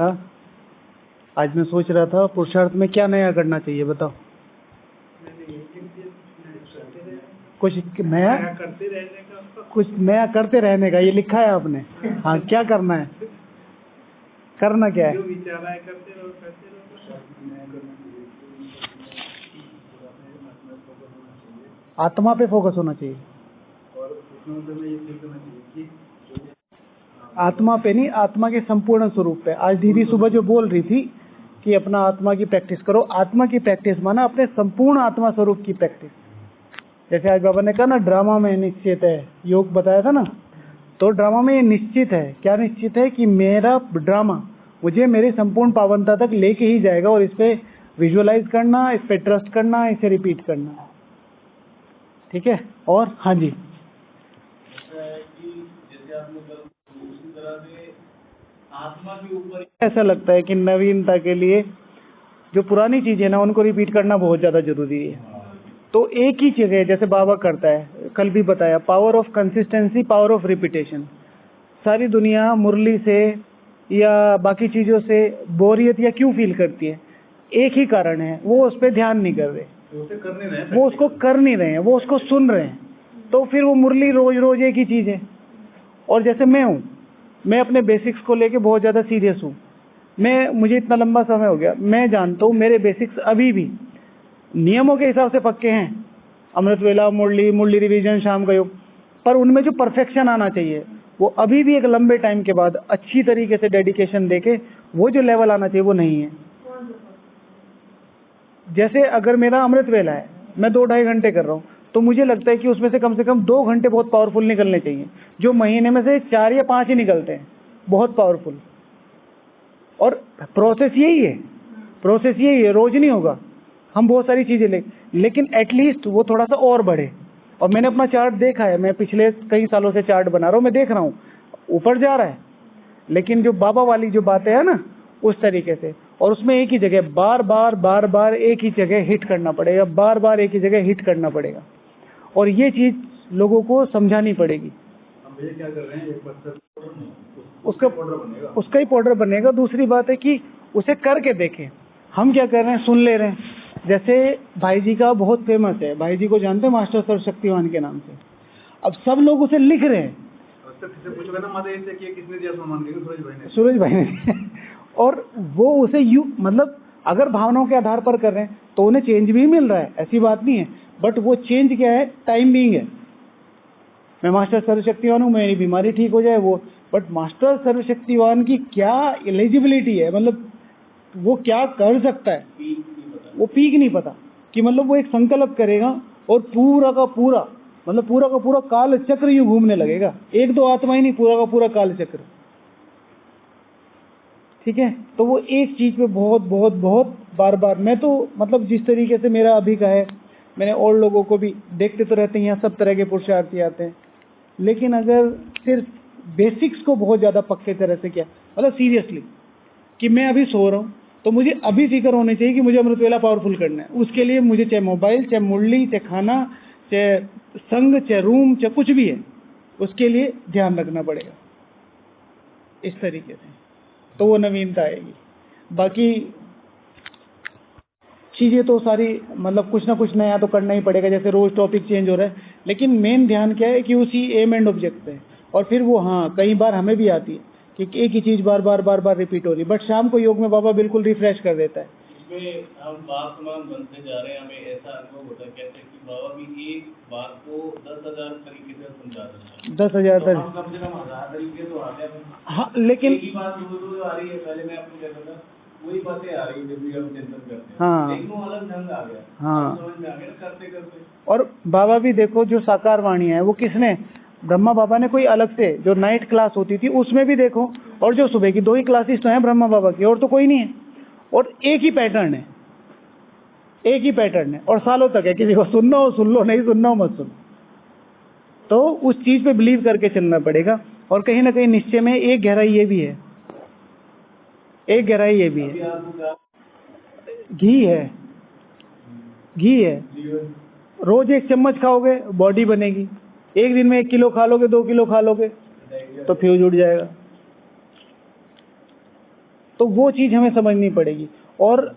हाँ, आज मैं सोच रहा था पुरुषार्थ में क्या नया करना चाहिए, बताओ। कुछ नया करते रहने का, ये लिखा है आपने। हाँ, क्या करना है, करना क्या है? आत्मा पे फोकस होना चाहिए। आत्मा पे नहीं, आत्मा के संपूर्ण स्वरूप पे। आज दीदी सुबह जो बोल रही थी कि अपना आत्मा की प्रैक्टिस करो, आत्मा की प्रैक्टिस माना अपने संपूर्ण आत्मा स्वरूप की प्रैक्टिस। जैसे आज बाबा ने कहा ना, ड्रामा में निश्चित है, योग बताया था ना, तो ड्रामा में ये निश्चित है। क्या निश्चित है? कि मेरा ड्रामा मुझे मेरी संपूर्ण पावनता तक लेके ही जाएगा, और इस पे विजुअलाइज करना, इस पे ट्रस्ट करना, इसे रिपीट करना। ठीक है। और हाँ जी, आत्मा के ऊपर ऐसा लगता है कि नवीनता के लिए जो पुरानी चीजें ना, उनको रिपीट करना बहुत ज्यादा जरूरी है। तो एक ही चीज है, जैसे बाबा करता है, कल भी बताया, power of consistency, power of repetition. सारी दुनिया मुरली से या बाकी चीजों से बोरियत या क्यों फील करती है? एक ही कारण है, वो उस पर ध्यान नहीं कर रहे, वो उसको कर नहीं रहे हैं, वो उसको सुन रहे हैं। तो फिर वो मुरली रोज रोज एक ही चीज है। और जैसे मैं हूँ, मैं अपने बेसिक्स को लेके बहुत ज्यादा सीरियस हूँ। मुझे इतना लंबा समय हो गया, मैं जानता हूँ मेरे बेसिक्स अभी भी नियमों के हिसाब से पक्के हैं। अमृत वेला, मुरली, मुरली रिवीजन, शाम का योग, पर उनमें जो परफेक्शन आना चाहिए, वो अभी भी एक लंबे टाइम के बाद अच्छी तरीके से डेडिकेशन देके वो जो लेवल आना चाहिए वो नहीं है। जैसे अगर मेरा अमृत वेला है, मैं 2-2.5 घंटे कर रहा हूँ, तो मुझे लगता है कि उसमें से कम 2 घंटे बहुत पावरफुल निकलने चाहिए, जो महीने में से 4 या 5 ही निकलते हैं बहुत पावरफुल। और प्रोसेस यही है, रोज नहीं होगा। हम बहुत सारी चीजें लेकिन एटलीस्ट वो थोड़ा सा और बढ़े। और मैंने अपना चार्ट देखा है, मैं पिछले कई सालों से चार्ट बना रहा हूँ, मैं देख रहा हूँ ऊपर जा रहा है। लेकिन जो बाबा वाली जो बातें है ना, उस तरीके से, और उसमें एक ही जगह बार बार एक ही जगह हिट करना पड़ेगा, बार बार एक ही जगह हिट करना पड़ेगा। और ये चीज लोगों को समझानी पड़ेगी। हम ये क्या कर रहे हैं, एक उसका ही पाउडर बनेगा। दूसरी बात है कि उसे करके देखें। हम क्या कर रहे हैं, सुन ले रहे हैं। जैसे भाई जी का बहुत फेमस है, भाई जी को जानते हैं, मास्टर सर्वशक्तिवान के नाम से। अब सब लोग उसे लिख रहे हैं, सूरज भाई ने और वो उसे मतलब अगर भावनाओं के आधार पर कर रहे हैं तो उन्हें चेंज भी मिल रहा है, ऐसी बात नहीं है। बट वो चेंज क्या है? टाइम बीइंग है। मैं मास्टर सर्वशक्तिवान हूँ, मेरी बीमारी ठीक हो जाए वो, बट मास्टर सर्वशक्तिवान की क्या एलिजिबिलिटी है, मतलब वो क्या कर सकता है, वो पीक नहीं पता। कि मतलब वो एक संकल्प करेगा और पूरा का पूरा, मतलब पूरा का पूरा काल चक्र यूं घूमने लगेगा। 1-2 आत्मा ही नहीं, पूरा का पूरा काल चक्र। ठीक है। तो वो एक चीज पे बहुत बहुत बहुत बार बार, मैं तो मतलब जिस तरीके से मेरा अभी का है, मैंने और लोगों को भी देखते तो रहते हैं, यहाँ सब तरह के पुरुषार्थी आते हैं। लेकिन अगर सिर्फ बेसिक्स को बहुत ज्यादा पक्के तरह से किया, मतलब सीरियसली कि मैं अभी सो रहा हूँ तो मुझे अभी फिक्र होनी चाहिए कि मुझे अमृत वेला पावरफुल करना है। उसके लिए मुझे चाहे मोबाइल, चाहे मुरली, चाहे खाना, चाहे संग, चाहे रूम, चाहे कुछ भी है, उसके लिए ध्यान रखना पड़ेगा इस तरीके से, तो वो नवीनता आएगी। बाकी चीजें तो सारी मतलब कुछ ना कुछ नया तो करना ही पड़ेगा। जैसे रोज टॉपिक चेंज हो रहा है, लेकिन मेन ध्यान क्या है कि उसी एम एंड ऑब्जेक्ट पे। और फिर वो, हाँ, कई बार हमें भी आती है कि एक ही चीज बार बार रिपीट हो रही, बट शाम को योग में बाबा बिल्कुल रिफ्रेश कर देता है। इसमें हम बात समान बनते जा रहे हैं, हमें ऐसा अनुभव होता है कहते हैं कि बाबा भी एक बात को 10,000 तरीके से समझा देते हैं। 10,000 तरीके, कम से कम 1000 तरीके तो आते हैं। हाँ, लेकिन एक ही बात जो आ रही है, पहले मैं आपको कहता था वही बातें आ रही है जब भी हम चिंतन करते हैं। हाँ, लेकिन वो अलग ढंग आ गया। हाँ, समझ में आ गया करते करते। और बाबा भी देखो, जो साकार वाणी है वो किसने, ब्रह्मा बाबा ने कोई अलग से जो नाइट क्लास होती थी उसमें भी देखो, और जो सुबह की 2 ही क्लासेस तो हैं ब्रह्मा बाबा की, और तो कोई नहीं है। और एक ही पैटर्न है, एक ही पैटर्न है, और सालों तक है। किसी को सुनना हो सुन लो, नहीं सुनना हो मत सुनो। तो उस चीज पे बिलीव करके चलना पड़ेगा। और कहीं ना कहीं निश्चय में एक गहराई ये भी है, एक गहराई ये भी है, घी है, घी है। रोज 1 चम्मच खाओगे बॉडी बनेगी, एक दिन में 1 किलो खा लोगे, 2 किलो खा लोगे तो फ्यूज उड़ जाएगा। तो वो चीज़ हमें समझनी पड़ेगी। और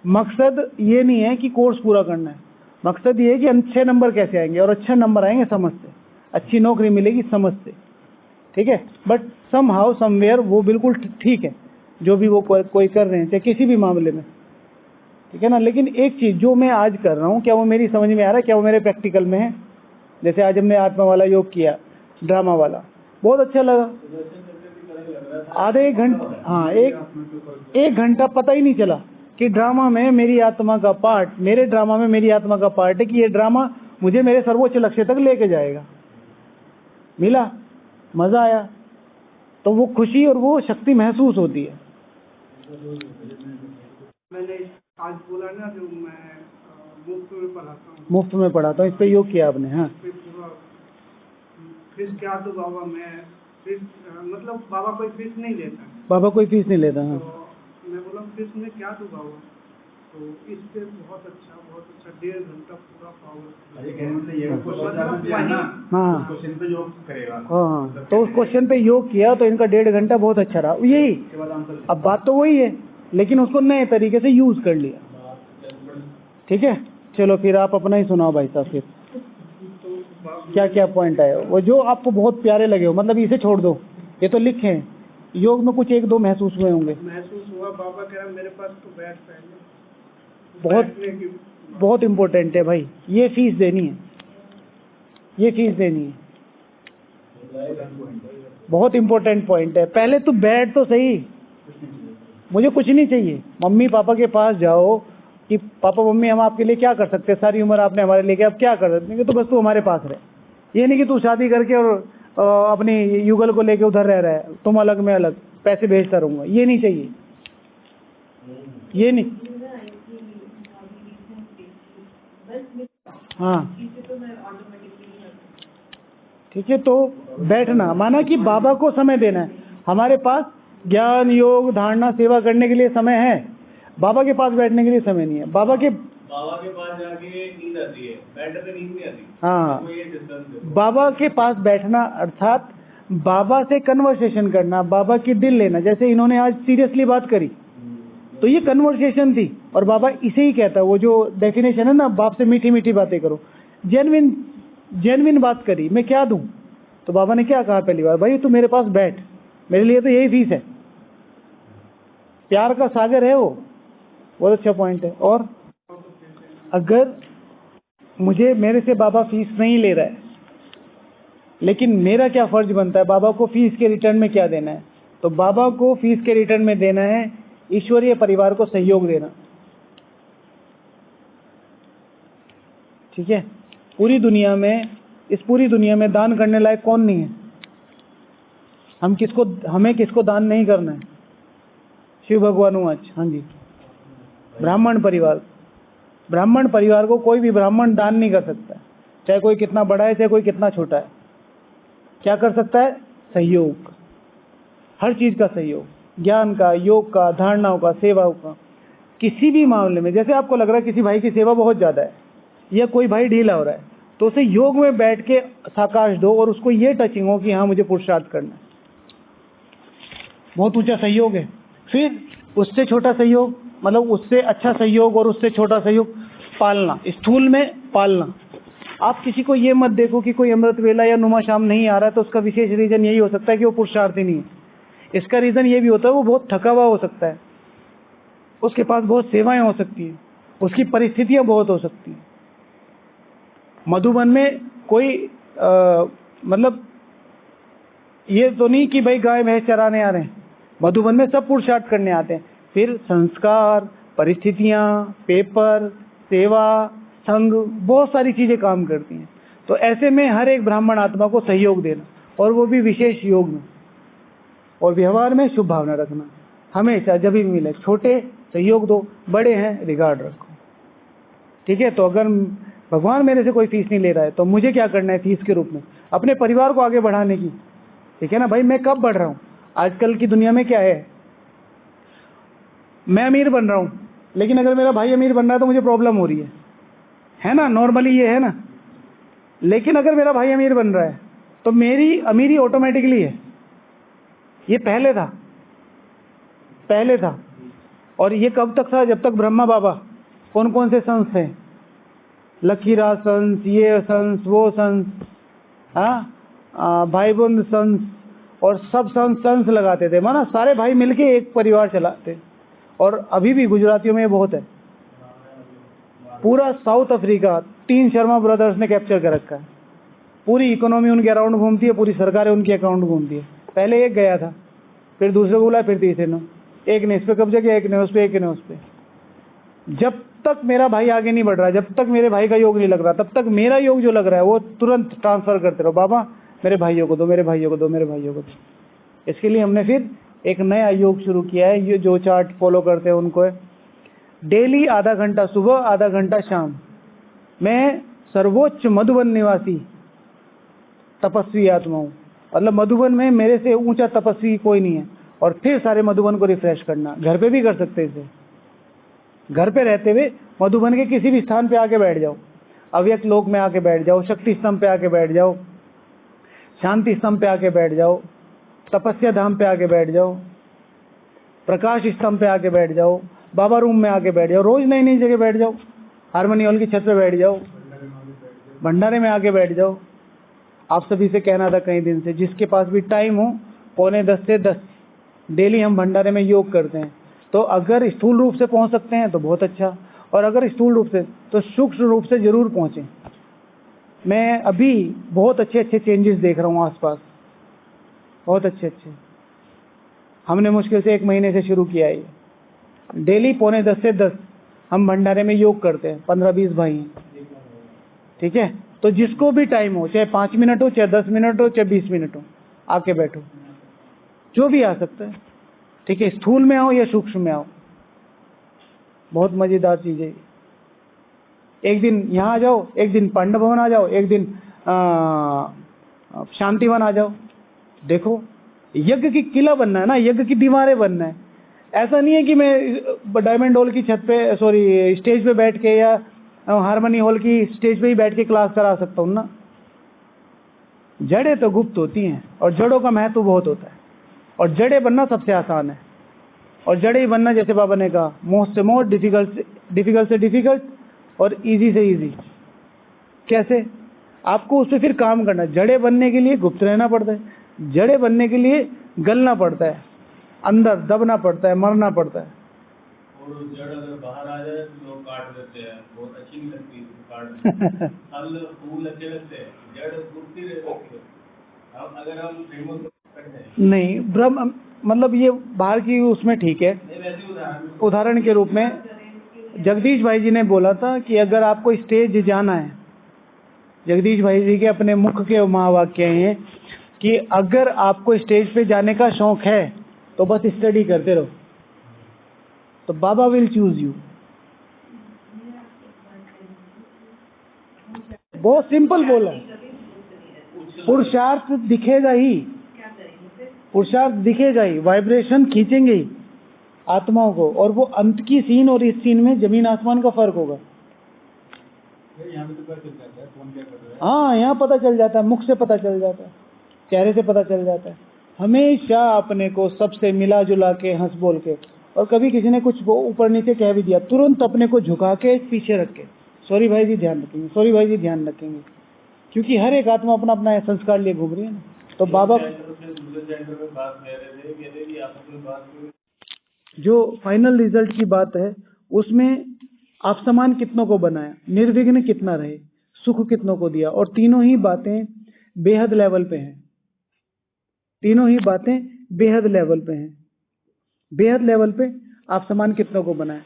मकसद ये नहीं है कि कोर्स पूरा करना है, मकसद ये है कि अच्छे नंबर कैसे आएंगे, और अच्छे नंबर आएंगे समझ से, अच्छी नौकरी मिलेगी समझ से, ठीक है। बट सम हाउ समवेयर वो बिल्कुल ठीक है जो भी वो कोई कर रहे हैं, चाहे किसी भी मामले में, ठीक है ना। लेकिन एक चीज़ जो मैं आज कर रहा हूँ, क्या वो मेरी समझ में आ रहा है, क्या वो मेरे प्रैक्टिकल में है? जैसे आज हमने आत्मा वाला योग किया, ड्रामा वाला, बहुत अच्छा लगा। आधे एक घंटे, हाँ, एक घंटा पता ही नहीं चला कि ड्रामा में मेरी आत्मा का पार्ट, मेरे ड्रामा में मेरी आत्मा का पार्ट है कि ये ड्रामा मुझे मेरे सर्वोच्च लक्ष्य तक लेके जाएगा। मिला, मजा आया, तो वो खुशी और वो शक्ति महसूस होती है। मैंने आज बोला ना, जो मैं मुफ्त में पढ़ाता हूँ, मुफ्त में पढ़ाता हूँ, इस पे योग किया आपने? हाँ, फीस क्या तो बाबा, मैं फीस मतलब बाबा कोई फीस नहीं लेता। बाबा कोई फीस नहीं लेता। हाँ, तो मैं बोला फीस में क्या तो बाबा, तो इस पे बहुत अच्छा 1.5 घंटा पूरा हाँ, तो उस क्वेश्चन पे योग किया तो इनका 1.5 घंटा बहुत अच्छा रहा। यही, अब बात तो वही है, लेकिन उसको नए तरीके से यूज कर लिया, ठीक है। चलो फिर आप अपना ही सुनाओ भाई साहब, फिर क्या क्या पॉइंट आए वो जो आपको बहुत प्यारे लगे हो, मतलब इसे छोड़ दो, ये तो लिखे हैं, योग में कुछ 1-2 महसूस हुए होंगे। महसूस हुआ, बाबा कह रहा मेरे पास तो बैठ पहले, बहुत इम्पोर्टेंट है भाई, ये फीस देनी है, ये फीस देनी है, बहुत इम्पोर्टेंट पॉइंट है। पहले तू बैठ तो सही, मुझे कुछ नहीं चाहिए। मम्मी पापा के पास जाओ कि पापा मम्मी हम आपके लिए क्या कर सकते हैं, सारी उम्र आपने हमारे लिए, अब क्या कर सकते हैं, तो बस तू हमारे पास रहे। ये नहीं कि तू शादी करके और अपनी युगल को लेके उधर रह रहा है, तुम अलग मैं अलग, पैसे भेजता रहूंगा, ये नहीं चाहिए, ये नहीं। हाँ, ठीक है, तो बैठना माना कि बाबा को समय देना है। हमारे पास ज्ञान योग धारणा सेवा करने के लिए समय है, बाबा के पास बैठने के लिए समय नहीं है। बाबा के पास जाके नींद आती है, बैठने पे नींद नहीं आती। हाँ, बाबा के पास बैठना अर्थात बाबा से कन्वर्सेशन करना, बाबा की दिल लेना। जैसे इन्होंने आज सीरियसली बात करी तो ये कन्वर्सेशन थी, और बाबा इसे ही कहता है, वो जो डेफिनेशन है ना, बाप से मीठी मीठी बातें करो, जेन्युइन बात करी, मैं क्या दूं? तो बाबा ने क्या कहा पहली बार, भाई तू मेरे पास बैठ, मेरे लिए तो यही फीस है। प्यार का सागर है वो, बहुत अच्छा पॉइंट है। और अगर मुझे, मेरे से बाबा फीस नहीं ले रहा है, लेकिन मेरा क्या फर्ज बनता है, बाबा को फीस के रिटर्न में क्या देना है? तो बाबा को फीस के रिटर्न में देना है ईश्वरीय परिवार को सहयोग देना, ठीक है। पूरी दुनिया में, इस पूरी दुनिया में दान करने लायक कौन नहीं है? हमें किसको दान नहीं करना है? शिव भगवान आज, हाँ जी, ब्राह्मण परिवार को कोई भी ब्राह्मण दान नहीं कर सकता, चाहे कोई कितना बड़ा है, चाहे कोई कितना छोटा है। क्या कर सकता है? सहयोग, हर चीज का सहयोग, ज्ञान का, योग का, धारणाओं का, सेवाओं का, किसी भी मामले में। जैसे आपको लग रहा है किसी भाई की सेवा बहुत ज्यादा है, या कोई भाई ढीला हो रहा है, तो उसे योग में बैठ के साकाश दो और उसको ये टचिंग हो कि हाँ मुझे पुरुषार्थ करना है, बहुत ऊंचा सहयोग है। फिर उससे छोटा सहयोग, मतलब उससे अच्छा सहयोग और उससे छोटा सहयोग पालना, स्थूल में पालना। आप किसी को ये मत देखो कि कोई अमृत वेला या नुमा शाम नहीं आ रहा है तो उसका विशेष रीजन यही हो सकता है कि वो पुरुषार्थी नहीं है। इसका रीजन ये भी होता है वो बहुत थका हुआ हो सकता है, उसके पास बहुत सेवाएं हो सकती हैं, उसकी परिस्थितियां बहुत हो सकती हैं। मधुबन में कोई मतलब ये तो नहीं कि भाई गाय भैंस चराने आ रहे हैं, मधुबन में सब पुरुषार्थ करने आते हैं। फिर संस्कार, परिस्थितियां, पेपर, सेवा, संघ, बहुत सारी चीजें काम करती हैं। तो ऐसे में हर एक ब्राह्मण आत्मा को सहयोग देना, और वो भी विशेष योग में, और व्यवहार में शुभ भावना रखना हमेशा, जब भी मिले छोटे सहयोग दो, बड़े हैं रिगार्ड रखो, ठीक है। तो अगर भगवान मेरे से कोई फीस नहीं ले रहा है तो मुझे क्या करना है फीस के रूप में? अपने परिवार को आगे बढ़ाने की, ठीक है ना भाई। मैं कब बढ़ रहा हूँ? आजकल की दुनिया में क्या है, मैं अमीर बन रहा हूँ, लेकिन अगर मेरा भाई अमीर बन रहा है तो मुझे प्रॉब्लम हो रही है ना, नॉर्मली ये है ना। लेकिन अगर मेरा भाई अमीर बन रहा है तो मेरी अमीरी ऑटोमेटिकली है, ये पहले था। पहले था। और ये कब तक था? जब तक ब्रह्मा बाबा। कौन कौन से संस थे? लकीराज संस, ये संस, वो संस, भाई बंद संस, और सब संस लगाते थे। माना सारे भाई मिलके एक परिवार चलाते। और अभी भी गुजरातियों में ये बहुत है। पूरा साउथ अफ्रीका 3 शर्मा ब्रदर्स ने कैप्चर कर रखा है। पूरी इकोनॉमी उनके अराउंड घूमती है, पूरी सरकारें उनके अकाउंट घूमती है। पहले एक गया था, फिर दूसरे को बुलाया, फिर तीसरे ने, एक ने इस पे कब्जा किया, एक ने उस पे, एक ने उस पे। जब तक मेरा भाई आगे नहीं बढ़ रहा, जब तक मेरे भाई का योग नहीं लग रहा, तब तक मेरा योग जो लग रहा है वो तुरंत ट्रांसफर करते रहो। बाबा मेरे भाइयों को दो, मेरे भाइयों को दो, मेरे भाइयों को दो। इसके लिए हमने फिर एक नया योग शुरू किया है। ये जो चार्ट फॉलो करते हैं उनको है, डेली आधा घंटा सुबह, आधा घंटा शाम। मैं सर्वोच्च मधुबन निवासी तपस्वी आत्मा हूँ। मतलब मधुबन में मेरे से ऊंचा तपस्वी कोई नहीं है। और फिर सारे मधुबन को रिफ्रेश करना। घर पे भी कर सकते इसे। घर पे रहते हुए मधुबन के किसी भी स्थान पे आके बैठ जाओ। अव्यक्त लोक में आके बैठ जाओ, शक्ति स्तंभ पे आके बैठ जाओ, शांति स्तंभ पे आके बैठ जाओ, तपस्या धाम पे आके बैठ जाओ, प्रकाश स्तंभ पे आके बैठ जाओ, बाबा रूम में आके बैठ जाओ। रोज नई नई जगह बैठ जाओ। हारमोनी हॉल की छत पे बैठ जाओ, भंडारे में आके बैठ जाओ। आप सभी से कहना था कई दिन से, जिसके पास भी टाइम हो, 9:45 से 10 डेली हम भंडारे में योग करते हैं। तो अगर स्थूल रूप से पहुंच सकते हैं तो बहुत अच्छा, और अगर स्थूल रूप से तो सूक्ष्म रूप से जरूर पहुंचे। मैं अभी बहुत अच्छे अच्छे चेंजेस देख रहा हूँ आसपास, बहुत अच्छे अच्छे। हमने मुश्किल से 1 महीने से शुरू किया है। डेली 9:45 से 10 हम भंडारे में योग करते हैं। 15-20 भाई हैं, ठीक है। तो जिसको भी टाइम हो, चाहे 5 मिनट हो, चाहे 10 मिनट हो, चाहे 20 मिनट हो, आके बैठो। जो भी आ सकता है, ठीक है। स्थूल में आओ या सूक्ष्म में आओ, बहुत मजेदार चीज है। एक दिन यहाँ आ जाओ, एक दिन पांडव भवन आ जाओ, एक दिन शांतिवन आ जाओ। देखो, यज्ञ की किला बनना है ना, यज्ञ की दीवारें बनना है। ऐसा नहीं है कि मैं डायमंड हॉल की छत पे, सॉरी स्टेज पे बैठ के, या हारमोनी हॉल की स्टेज पे ही बैठ के क्लास करा सकता हूँ ना। जड़ें तो गुप्त होती हैं, और जड़ों का महत्व बहुत होता है। और जड़ें बनना सबसे आसान है। और जड़ें ही बनना, जैसे बाबा ने कहा, मोस्ट से मोस्ट, डिफिकल्ट से डिफिकल्ट, और इजी से इजी। कैसे? आपको उस पर फिर काम करना। जड़ें बनने के लिए गुप्त रहना पड़ता है, जड़ें बनने के लिए गलना पड़ता है, अंदर दबना पड़ता है, मरना पड़ता है। और जड़ अगर बाहर आ जाए तो लोग काट देते हैं, बहुत अच्छी नहीं लगती काट। फल फूल अच्छे लगते हैं, जड़ टूटती रहती है। अब अगर हम फेमस नहीं, ब्रह्म मतलब ये बाहर की उसमें ठीक है। उदाहरण के रूप में जगदीश भाई जी ने बोला था कि अगर आपको स्टेज जाना है, जगदीश भाई जी के अपने मुख के महावाक्य हैं कि अगर आपको स्टेज पे जाने का शौक है तो बस स्टडी करते रहो, तो बाबा विल चूज यू। बहुत सिंपल बोला। पुरुषार्थ दिखेगा ही, पुरुषार्थ दिखेगा ही, वाइब्रेशन खींचेंगे ही आत्माओं को, और वो अंत की सीन और इस सीन में जमीन आसमान का फर्क होगा। हाँ, यहाँ पता चल जाता है, मुख से पता चल जाता है, चेहरे से पता चल जाता है। हमेशा अपने को सबसे मिला जुला के, हंस बोल के, और कभी किसी ने कुछ ऊपर नीचे कह भी दिया, तुरंत अपने को झुका के पीछे रख के, सॉरी भाई जी ध्यान रखेंगे, सॉरी भाई जी ध्यान रखेंगे। क्योंकि हर एक आत्मा अपना अपना संस्कार लिए घूम रही है ना। तो बाबा जो फाइनल रिजल्ट की बात है, उसमें आप समान कितनों को बनाया, निर्विघ्न कितना रहे, सुख कितनों को दिया, और तीनों ही बातें बेहद लेवल पे हैं। तीनों ही बातें बेहद लेवल पे हैं। बेहद लेवल पे आप समान कितनों को बनाए।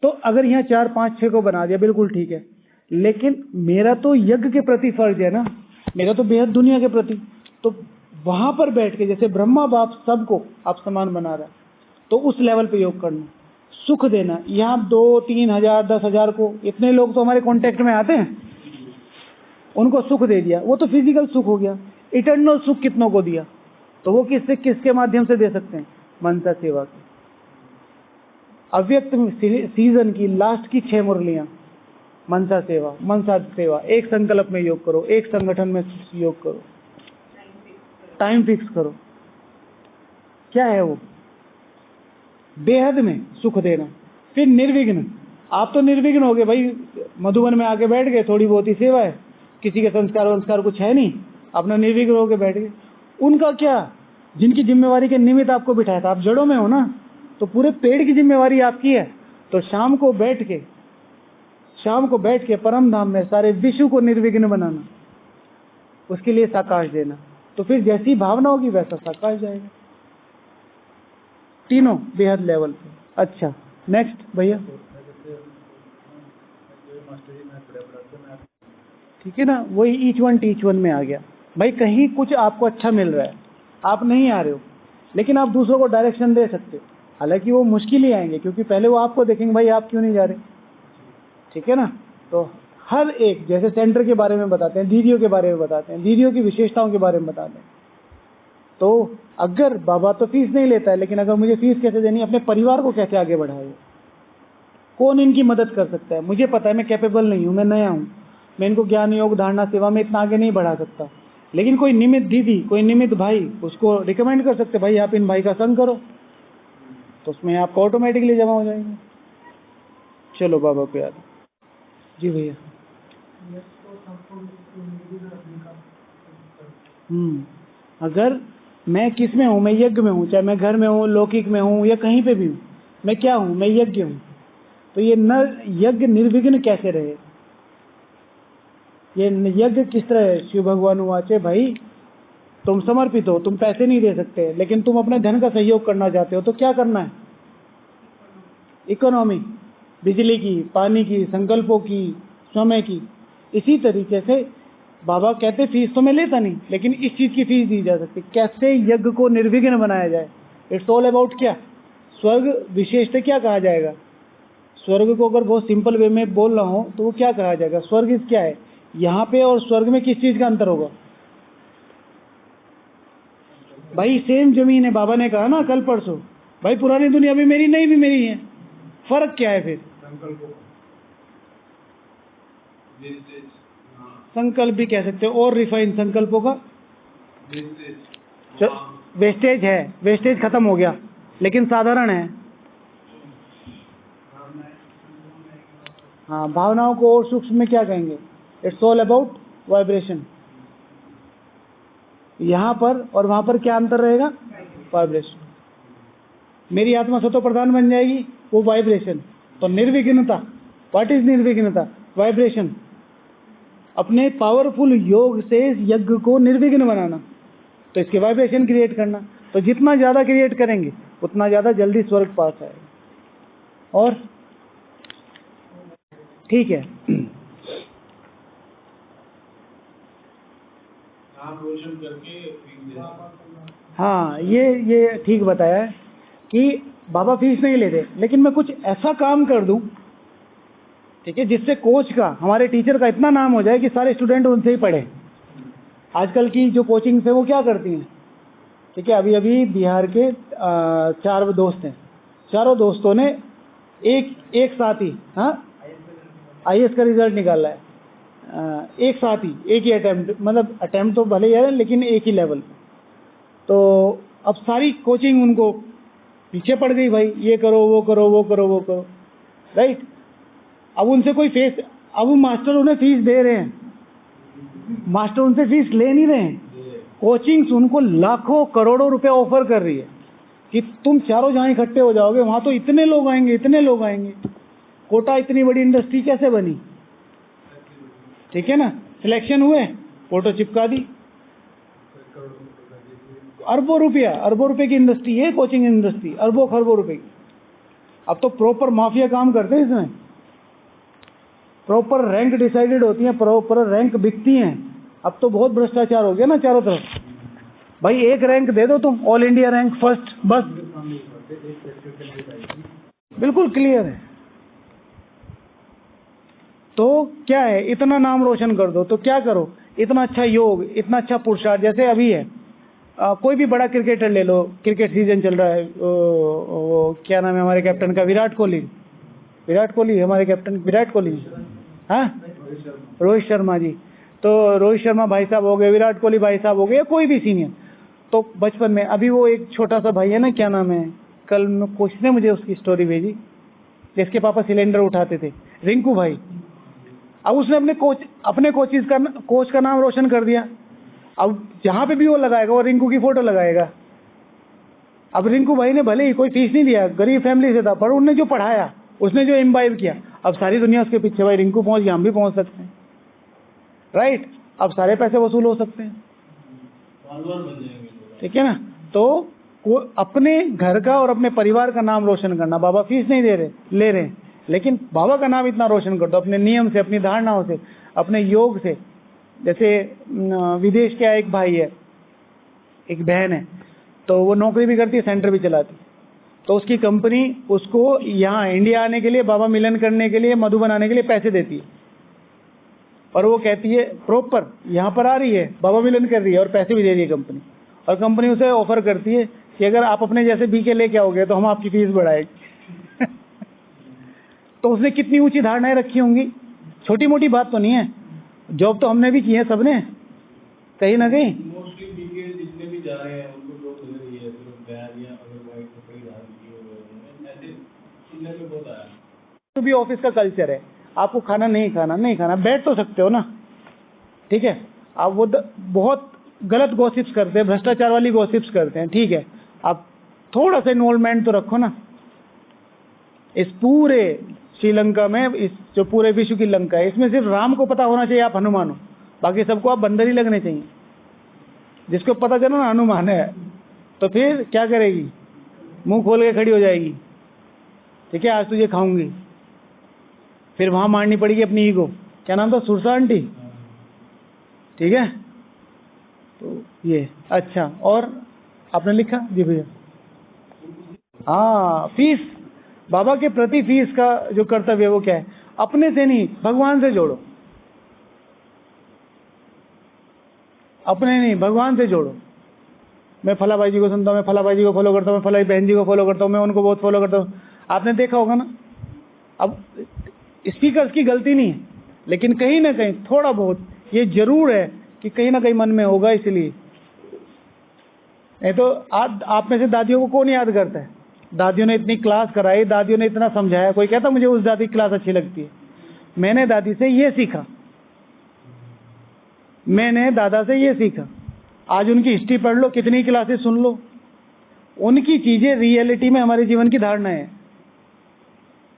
तो अगर यहाँ 4, 5, 6 को बना दिया, बिल्कुल ठीक है, लेकिन मेरा तो यज्ञ के प्रति फर्ज है ना, मेरा तो बेहद दुनिया के प्रति। तो वहां पर बैठ के, जैसे ब्रह्मा बाप सबको आप समान बना रहा है, तो उस लेवल पे योग करना, सुख देना। यहाँ 2, 3 हजार, 10 हजार को, इतने लोग तो हमारे कांटेक्ट में आते हैं, उनको सुख दे दिया, वो तो फिजिकल सुख हो गया। इटर्नल सुख कितनों को दिया, तो वो किसके माध्यम से दे सकते हैं? मनसा सेवा की। अव्यक्त सीजन की लास्ट की 6 मुरलियां, मनसा सेवा, मनसा सेवा। एक संकल्प में योग करो, एक संगठन में योग करो, टाइम फिक्स करो। क्या है वो? बेहद में सुख देना। फिर निर्विघ्न, आप तो निर्विघ्न हो गए भाई, मधुबन में आके बैठ गए, थोड़ी बहुत ही सेवा है, किसी के संस्कार वंस्कार कुछ है नहीं, अपना निर्विघ्न होके बैठ गए। उनका क्या, जिनकी जिम्मेवारी के निमित्त आपको बिठाया था, आप जड़ों में हो ना, तो पूरे पेड़ की जिम्मेवारी आपकी है। तो शाम को बैठ के परम धाम में सारे विश्व को निर्विघ्न बनाना, उसके लिए साकाश देना। तो फिर जैसी भावना होगी वैसा साकाश जाएगा, तीनों बेहद लेवल पे। अच्छा नेक्स्ट भैया, ठीक है ना, वही ईच वन टीच वन में आ गया भाई। कहीं कुछ आपको अच्छा मिल रहा है, आप नहीं आ रहे हो, लेकिन आप दूसरों को डायरेक्शन दे सकते हो। हालांकि वो मुश्किल ही आएंगे, क्योंकि पहले वो आपको देखेंगे भाई आप क्यों नहीं जा रहे, ठीक है ना। तो हर एक, जैसे सेंटर के बारे में बताते हैं, दीदियों के बारे में बताते हैं, दीदियों की विशेषताओं के बारे में बताते हैं। तो अगर बाबा तो फीस नहीं लेता है, लेकिन अगर मुझे फीस कैसे देनी, अपने परिवार को कैसे आगे बढ़ाए, कौन इनकी मदद कर सकता है। मुझे पता है मैं कैपेबल नहीं हूँ, मैं नया हूँ, मैं इनको ज्ञान योग धारणा सेवा में इतना आगे नहीं बढ़ा सकता, लेकिन कोई निमित्त दीदी, कोई निमित्त भाई उसको रिकमेंड कर सकते, भाई आप इन भाई का संग करो, तो उसमें आपको ऑटोमेटिकली जमा हो जाएंगे। चलो बाबा को याद। जी भैया। अगर मैं किस में हूँ, मैं यज्ञ में हूँ, चाहे मैं घर में हूँ, लौकिक में हूँ, या कहीं पे भी हूँ, मैं क्या हूँ, मैं यज्ञ हूँ। तो ये यज्ञ निर्विघ्न कैसे रहे, ये यज्ञ किस तरह है। शिव भगवान वाचे, भाई तुम समर्पित हो, तुम पैसे नहीं दे सकते, लेकिन तुम अपने धन का सहयोग करना चाहते हो, तो क्या करना है, इकोनॉमी, बिजली की, पानी की, संकल्पों की, समय की। इसी तरीके से बाबा कहते फीस तो मैं लेता नहीं, लेकिन इस चीज की फीस दी जा सकती, कैसे यज्ञ को निर्विघ्न बनाया जाए। इट्स ऑल अबाउट क्या, स्वर्ग विशेषता क्या कहा जाएगा। स्वर्ग को अगर बहुत सिंपल वे में बोल रहा हूं तो वो क्या कहा जाएगा, स्वर्ग क्या है, यहाँ पे और स्वर्ग में किस चीज का अंतर होगा। भाई सेम जमीन है, बाबा ने कहा ना कल परसों, भाई पुरानी दुनिया भी मेरी, नहीं भी मेरी है, फर्क क्या है फिर। संकल्प भी कह सकते हो, और रिफाइन संकल्पों का वेस्टेज है, वेस्टेज खत्म हो गया, लेकिन साधारण है। हाँ, भावनाओं को और सूक्ष्म में क्या कहेंगे, इट्स ऑल अबाउट वाइब्रेशन। यहाँ पर और वहां पर क्या अंतर रहेगा, वाइब्रेशन। मेरी आत्मा सतो प्रधान बन जाएगी, वो वाइब्रेशन। तो निर्विघ्नता, व्हाट इज निर्विघ्नता, वाइब्रेशन। अपने पावरफुल योग से यज्ञ को निर्विघ्न बनाना, तो इसके वाइब्रेशन क्रिएट करना। तो जितना ज्यादा क्रिएट करेंगे उतना ज्यादा जल्दी स्वर्ग पास आएगा। और ठीक है, हाँ ये ठीक बताया है कि बाबा फीस नहीं लेते, लेकिन मैं कुछ ऐसा काम कर दूं, ठीक है, जिससे कोच का, हमारे टीचर का इतना नाम हो जाए कि सारे स्टूडेंट उनसे ही पढ़े। आजकल की जो कोचिंग है वो क्या करती हैं, ठीक है, अभी बिहार के 4 दोस्त हैं, चारों दोस्तों ने एक साथ ही, हाँ, IAS का रिजल्ट निकाला है, एक साथ ही, एक ही अटेम्प्ट, मतलब अटेम्प्ट तो भले ही है लेकिन एक ही लेवल। तो अब सारी कोचिंग उनको पीछे पड़ गई, भाई ये करो वो करो वो करो वो करो, राइट। अब उनसे कोई फेस, अब मास्टर उन्हें फीस दे रहे हैं, मास्टर उनसे फीस ले नहीं रहे हैं, कोचिंग्स उनको लाखों करोड़ों रुपए ऑफर कर रही है कि तुम चारों जहाँ इकट्ठे हो जाओगे वहां तो इतने लोग आएंगे, इतने लोग आएंगे। कोटा इतनी बड़ी इंडस्ट्री कैसे बनी, ठीक है ना, सिलेक्शन हुए, फोटो चिपका दी, अरबों रुपए की इंडस्ट्री है कोचिंग इंडस्ट्री, अरबों खरबों रुपए की। अब तो प्रॉपर माफिया काम करते हैं इसमें, प्रॉपर रैंक डिसाइडेड होती है, प्रॉपर रैंक बिकती हैं। अब तो बहुत भ्रष्टाचार हो गया ना चारों तरफ, भाई एक रैंक दे दो तुम, ऑल इंडिया रैंक फर्स्ट, बस बिल्कुल क्लियर है। तो क्या है, इतना नाम रोशन कर दो, तो क्या करो, इतना अच्छा योग, इतना अच्छा पुरुषार्थ। जैसे अभी है, कोई भी बड़ा क्रिकेटर ले लो, क्रिकेट सीजन चल रहा है, वो क्या नाम है हमारे कैप्टन का, विराट कोहली हमारे कैप्टन, विराट कोहली, हाँ, रोहित शर्मा जी। तो रोहित शर्मा भाई साहब हो गए, विराट कोहली भाई साहब हो गए, या कोई भी सीनियर। तो बचपन में, अभी वो एक छोटा सा भाई है ना, क्या नाम है, कल कोच ने मुझे उसकी स्टोरी भेजी, जिसके पापा सिलेंडर उठाते थे, रिंकू भाई। अब उसने अपने कोच का नाम रोशन कर दिया। अब जहाँ पे भी वो लगाएगा वो रिंकू की फोटो लगाएगा। अब रिंकू भाई ने भले ही कोई फीस नहीं लिया, गरीब फैमिली से था, पर उन्होंने जो पढ़ाया, उसने जो इम्बाइब किया, अब सारी दुनिया उसके पीछे, भाई रिंकू पहुंच गया, हम भी पहुंच सकते हैं, राइट। अब सारे पैसे वसूल हो सकते हैं, ठीक है ना। तो अपने घर का और अपने परिवार का नाम रोशन करना, बाबा फीस नहीं ले रहे, लेकिन बाबा का नाम इतना रोशन कर दो अपने नियम से, अपनी धारणाओं से, अपने योग से। जैसे विदेश का एक भाई है, एक बहन है, तो वो नौकरी भी करती है, सेंटर भी चलाती है। तो उसकी कंपनी उसको यहाँ इंडिया आने के लिए, बाबा मिलन करने के लिए, मधु बनाने के लिए पैसे देती है, और वो कहती है प्रॉपर यहाँ पर आ रही है, बाबा मिलन कर रही है, और पैसे भी दे रही है कंपनी। और कंपनी उसे ऑफर करती है कि अगर आप अपने जैसे बीके लेके आओगे तो हम आपकी फीस बढ़ाएंगे। तो उसने कितनी ऊंची धारणाएं रखी होंगी, छोटी मोटी बात तो नहीं है। जॉब तो हमने भी की है सबने, कहीं ना कहीं। मोस्टली बीके जितने भी जा रहे हैं उनको जॉब मिल रही है, सिर्फ बैग या अगर वाइट कपड़े डाल दिए ऐसे सुनने में बहुत आया। तो भी ऑफिस का कल्चर है, आपको खाना नहीं खाना, बैठ तो सकते हो ना, ठीक है। आप वो बहुत गलत गॉसिप्स करते हैं, भ्रष्टाचार वाली गॉसिप्स करते हैं, ठीक है। आप थोड़ा सा इन्वॉल्वमेंट तो रखो ना। इस पूरे श्रीलंका में, इस जो पूरे विश्व की लंका है, इसमें सिर्फ राम को पता होना चाहिए आप हनुमान हो, बाकी सबको आप बंदर ही लगने चाहिए। जिसको पता चला ना हनुमान है, तो फिर क्या करेगी, मुंह खोल के खड़ी हो जाएगी, ठीक है, आज तुझे खाऊंगी। फिर वहां मारनी पड़ेगी अपनी ईगो, क्या नाम था, सुरसा आंटी, ठीक है। तो ये अच्छा, और आपने लिखा जी भैया। हाँ, फीस, बाबा के प्रति फीस का जो कर्तव्य वो क्या है, अपने से नहीं, भगवान से जोड़ो, अपने नहीं, भगवान से जोड़ो। मैं फला भाई जी को सुनता हूँ, मैं फला भाई जी को फॉलो करता हूँ, मैं फला बहन जी को फॉलो करता हूँ, मैं उनको बहुत फॉलो करता हूँ। आपने देखा होगा ना, अब स्पीकर्स की गलती नहीं है, लेकिन कहीं ना कहीं थोड़ा बहुत ये जरूर है कि कहीं ना कहीं मन में होगा, इसलिए। नहीं तो आप में से दादियों को कौन याद करता है? दादियों ने इतनी क्लास कराई, दादियों ने इतना समझाया, कोई कहता मुझे उस दादी की क्लास अच्छी लगती है। मैंने दादी से ये सीखा, मैंने दादा से ये सीखा। आज उनकी हिस्ट्री पढ़ लो, कितनी क्लासेस सुन लो, उनकी चीजें रियलिटी में हमारे जीवन की धारणा है।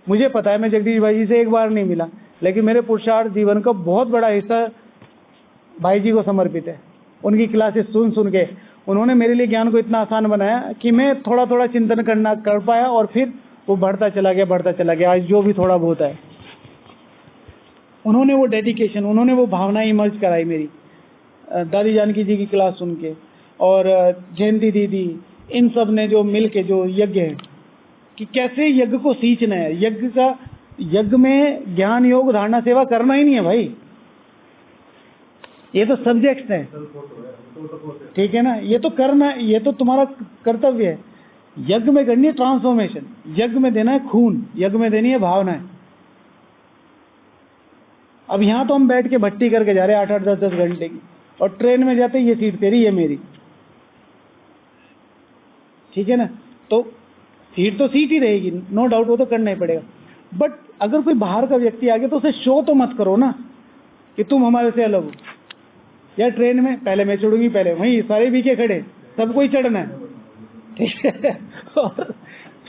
मुझे पता है मैं जगदीश भाई जी से एक बार नहीं मिला, लेकिन मेरे पुरुषार्थ जीवन का बहुत बड़ा हिस्सा भाई जी को समर्पित है। उनकी क्लासेस सुन सुन के उन्होंने मेरे लिए ज्ञान को इतना आसान बनाया कि मैं थोड़ा थोड़ा चिंतन कर पाया, और फिर वो बढ़ता चला गया। आज जो भी थोड़ा बहुत है, उन्होंने वो डेडिकेशन, उन्होंने वो भावना इमर्ज कराई मेरी, दादी जानकी जी की क्लास सुन के, और जयंती दीदी, इन सब ने जो मिल के जो यज्ञ है कि कैसे यज्ञ को सींचना है। यज्ञ में ज्ञान योग धारणा सेवा करना ही नहीं है भाई, ये तो सब्जेक्ट्स है, ठीक है ना। ये तो करना, ये तो तुम्हारा कर्तव्य है। यज्ञ में करनी है ट्रांसफॉर्मेशन, यज्ञ में देना है खून, यज्ञ में देनी है भावनाएं। अब यहाँ तो हम बैठ के भट्टी करके जा रहे हैं 8-8, 10-10 घंटे की, और ट्रेन में जाते ये सीट तेरी, ये मेरी, ठीक है ना। तो सीट तो सीट ही रहेगी, नो डाउट, वो तो करना ही पड़ेगा। बट अगर कोई बाहर का व्यक्ति आ गया तो उसे शो तो मत करो ना कि तुम हमारे से अलग हो। या ट्रेन में पहले मैं चढ़ूंगी, पहले वहीं सारे बीके खड़े, सबको ही चढ़ना है, ठीक है, और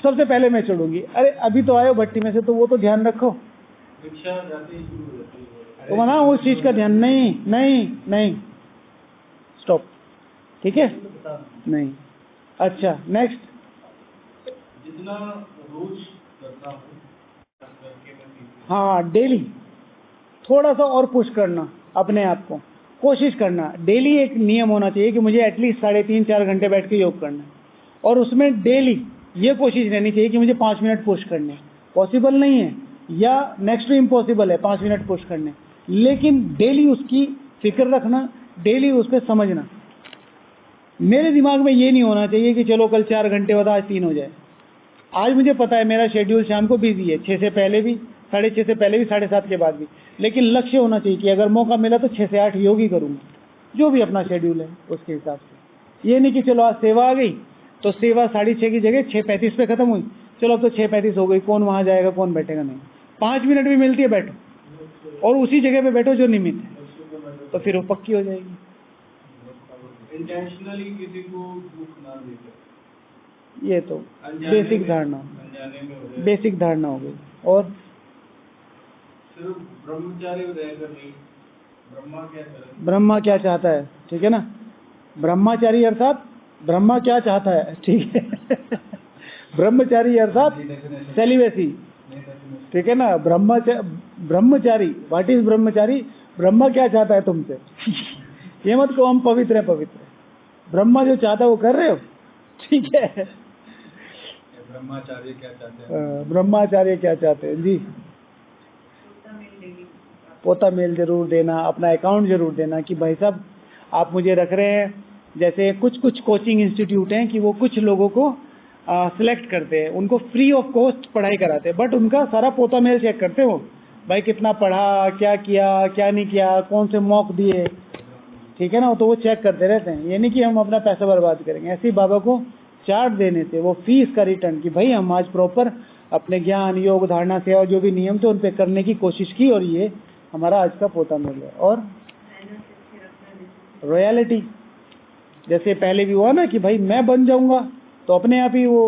सबसे पहले मैं चढ़ूंगी। अरे अभी तो आयो भट्टी में से, तो वो तो ध्यान रखो, रिक्शा जाते ही शुरू हो जाती है, तो ना उस चीज का ध्यान नहीं, स्टॉप, ठीक है, नहीं। अच्छा, नेक्स्ट, जितना रोज करता हूँ, हाँ, डेली थोड़ा सा और पुश करना अपने आप को, कोशिश करना। डेली एक नियम होना चाहिए कि मुझे एटलीस्ट 3.5-4 घंटे बैठ के योग करना है, और उसमें डेली ये कोशिश रहनी चाहिए कि मुझे 5 मिनट पुश करने। पॉसिबल नहीं है, या नेक्स्ट टू इम्पॉसिबल है 5 मिनट पुश करने, लेकिन डेली उसकी फिक्र रखना, डेली उस पर समझना। मेरे दिमाग में ये नहीं होना चाहिए कि चलो कल 4 घंटे बाद आज 3 हो जाए। आज मुझे पता है मेरा शेड्यूल शाम को बिजी है, 6 से पहले भी, 6:30 से पहले भी, 7:30 के बाद भी, लेकिन लक्ष्य होना चाहिए कि अगर मौका मिला तो 6 से 8 योग ही करूँगा, जो भी अपना शेड्यूल है उसके हिसाब से। ये नहीं कि चलो आज सेवा आ गई, तो सेवा 6:30 की जगह 6:35 पे खत्म हुई, चलो अब तो 6:35 हो गई, कौन वहाँ जाएगा कौन बैठेगा, नहीं 5 मिनट भी मिलती है बैठो और उसी जगह पे बैठो जो निमित्त है, तो फिर वो पक्की हो जाएगी। इंटेंशनली किसी को दुख ना देते, ये तो बेसिक धारणा, अनजाने में हो जाए। बेसिक धारणा हो गई। और सिर्फ ब्रह्मचारी रहकर नहीं, ब्रह्मा क्या करे, ब्रह्मा क्या चाहता है, ठीक है ना, ब्रह्मचारी अर्थात ब्रह्मा क्या चाहता है, ठीक है ब्रह्मचारी अर्थात सेलिवेसी, ठीक है ना, ब्रह्मचारी, व्हाट इज ब्रह्मचारी, ब्रह्मा क्या चाहता है तुमसे ये मत को हम पवित्र है, पवित्र है, ब्रह्मा जो चाहता है वो कर रहे हो, ठीक है। ब्रह्माचार्य क्या चाहते हैं, ब्रह्माचार्य क्या चाहते हैं जी, पोता मेल जरूर देना, अपना अकाउंट जरूर देना कि भाई साहब आप मुझे रख रहे हैं। जैसे कुछ कोचिंग इंस्टीट्यूट हैं कि वो कुछ लोगों को सिलेक्ट करते हैं, उनको फ्री ऑफ कॉस्ट पढ़ाई कराते हैं, बट उनका सारा पोता मेल चेक करते हैं वो, भाई कितना पढ़ा, क्या किया क्या नहीं किया, कौन से मॉक दिए, ठीक है ना, तो वो चेक करते रहते हैं। ये नहीं कि हम अपना पैसा बर्बाद करेंगे, ऐसे ही बाबा को चार्ट देने से वो फीस का रिटर्न कि भाई हम आज प्रॉपर अपने ज्ञान योग धारणा सेवा जो भी नियम थे उन पे करने की कोशिश की और ये हमारा आज का पोता मिल गया। और रॉयलिटी जैसे पहले भी हुआ ना कि भाई मैं बन जाऊंगा तो अपने आप ही वो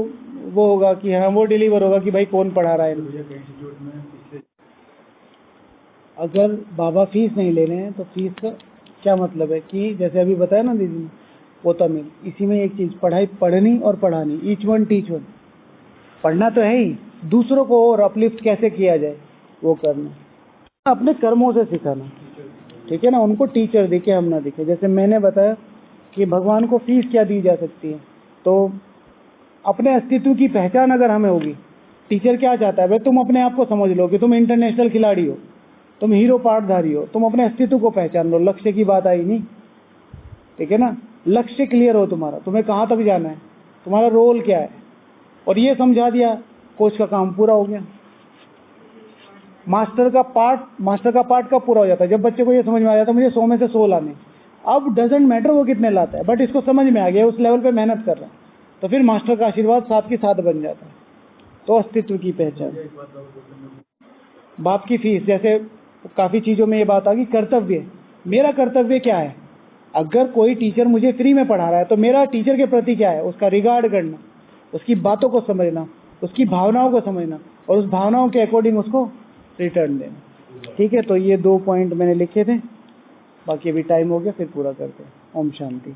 होगा कि हाँ वो डिलीवर होगा कि भाई कौन पढ़ा रहा है। अगर बाबा फीस नहीं ले रहे हैं तो फीस का क्या मतलब है कि जैसे अभी बताया ना दीदी ने पोता मिल, इसी में एक चीज पढ़ाई, पढ़नी और पढ़ानी, ईच वन टीच वन, पढ़ना तो है ही, दूसरों को और अपलिफ्ट कैसे किया जाए वो करना, अपने कर्मों से सिखाना, ठीक है ना, उनको टीचर दिखे हम ना दिखे। जैसे मैंने बताया कि भगवान को फीस क्या दी जा सकती है, तो अपने अस्तित्व की पहचान अगर हमें होगी, टीचर क्या चाहता है, भाई तुम अपने आप को समझ लो कि तुम इंटरनेशनल खिलाड़ी हो, तुम हीरो पार्टधारी हो, तुम अपने अस्तित्व को पहचान लो, लक्ष्य की बात आई नहीं, ठीक है ना, लक्ष्य क्लियर हो तुम्हारा, तुम्हें कहाँ तक जाना है, तुम्हारा रोल क्या है, और ये समझा दिया, कोच का काम पूरा हो गया। मास्टर का पार्ट कब पूरा हो जाता है, जब बच्चे को ये समझ में आ जाता है मुझे 100 में से 100 लाने, अब डजेंट मैटर वो कितने लाता है, बट इसको समझ में आ गया, उस लेवल पे मेहनत कर रहा है, तो फिर मास्टर का आशीर्वाद साथ के साथ बन जाता है। तो अस्तित्व की पहचान, बाप की फीस, जैसे काफी चीजों में ये बात आ गई, कर्तव्य, मेरा कर्तव्य क्या है, अगर कोई टीचर मुझे फ्री में पढ़ा रहा है तो मेरा टीचर के प्रति क्या है, उसका रिगार्ड करना, उसकी बातों को समझना, उसकी भावनाओं को समझना और उस भावनाओं के अकॉर्डिंग उसको रिटर्न देना, ठीक है। तो ये 2 पॉइंट मैंने लिखे थे, बाकी अभी टाइम हो गया, फिर पूरा करते हैं। ओम शांति।